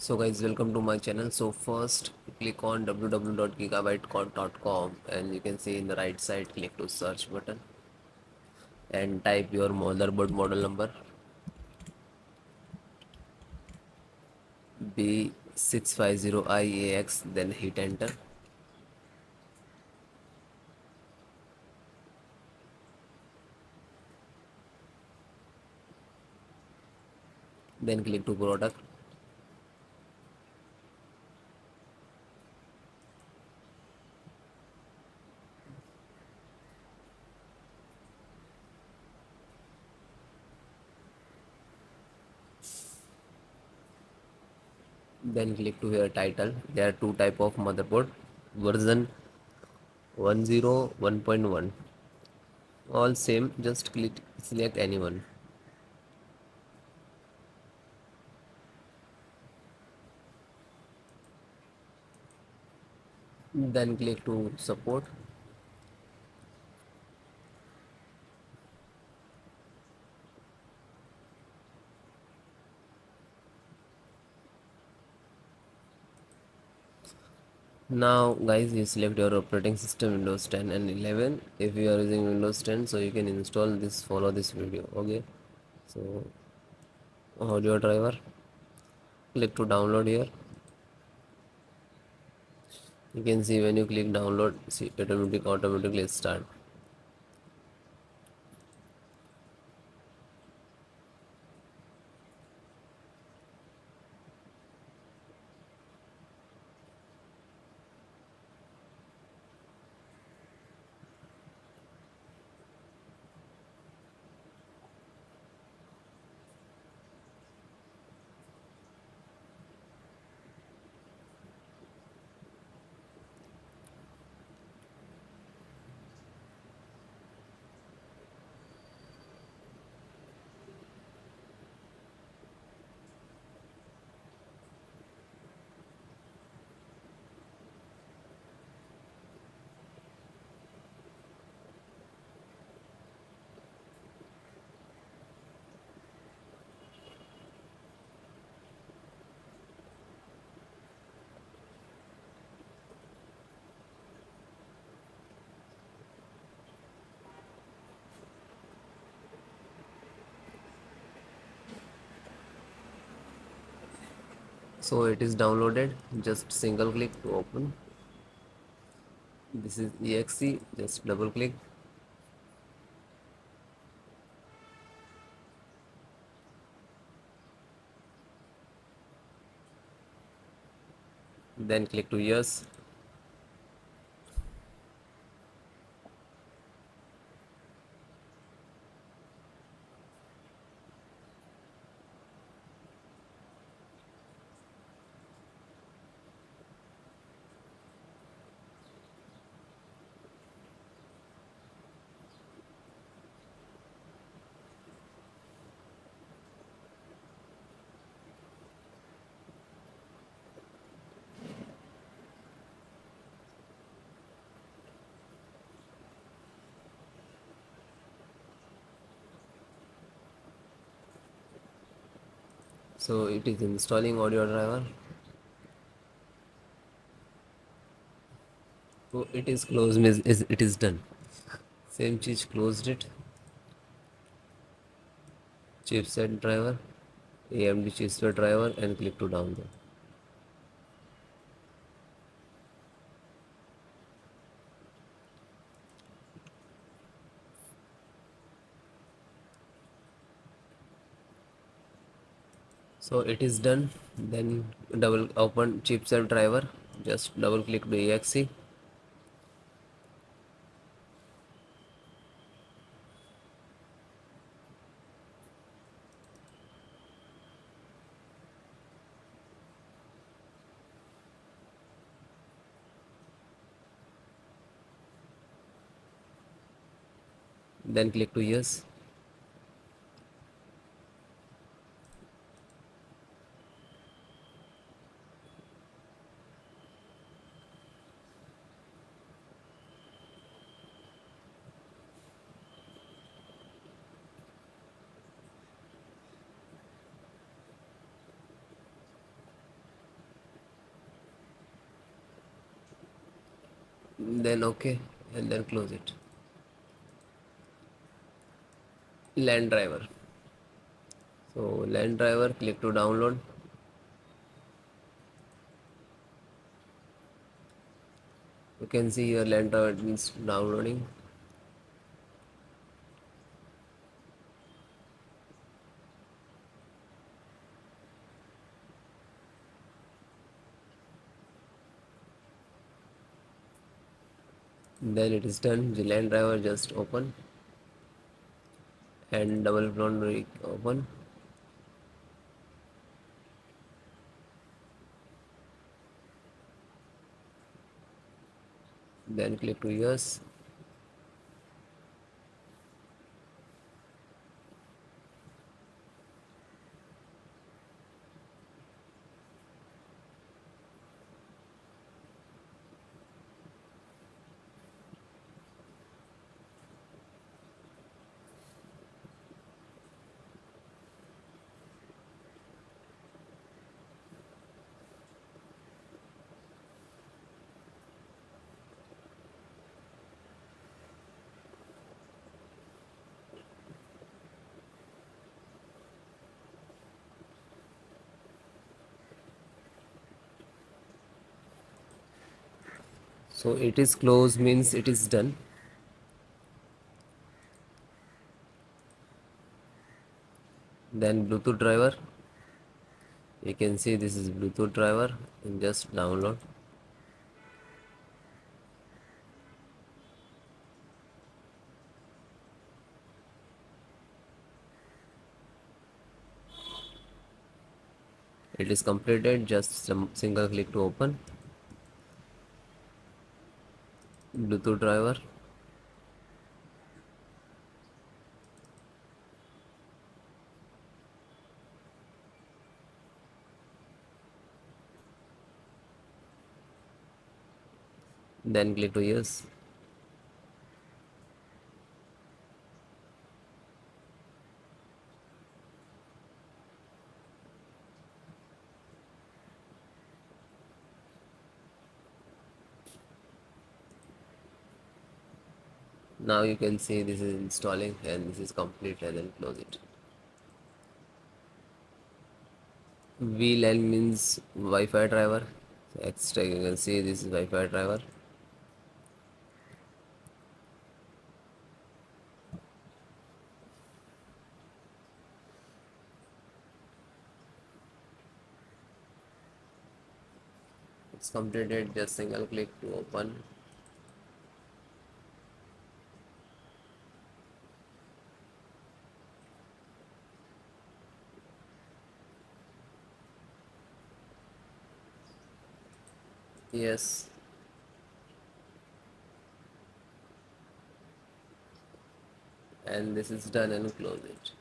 So guys, welcome to my channel. So first click on www.gigabyte.com and you can see in the right side click to search button and type your motherboard model number B650IAX, then hit enter. Then click to product. Then click to here title. There are two type of motherboard, version 101.1, all same, just click select anyone. Then click to support. Now guys, you select your operating system Windows 10 and 11. If you are using Windows 10, so you can install this, follow this video. Okay, so audio driver, click to download here. You can see when you click download, see automatically start. So it is downloaded, just single click to open. This is exe, just double click. Then click to yes. So it is installing audio driver. So it is closed, means it is done. Same cheese, closed it. Chipset driver, AMD chipset driver, and click to download. So it is done. Then double open chipset driver, just double click to exe. Then click to yes. then okay, and then close it. LAN driver. So LAN driver, click to download. You can see your LAN driver is downloading. Then it is done. The LAN driver just open and double front open. Then click to yes. So it is closed means it is done. Then Bluetooth driver. You can see this is Bluetooth driver and just download. It is completed. Just some single click to open Bluetooth driver. Then click to yes. Now you can see this is installing and this is complete, and then close it. VLAN means Wi-Fi driver. So extra, you can see this is Wi-Fi driver. It's completed. Just single click to open. Yes, and this is done, and close it.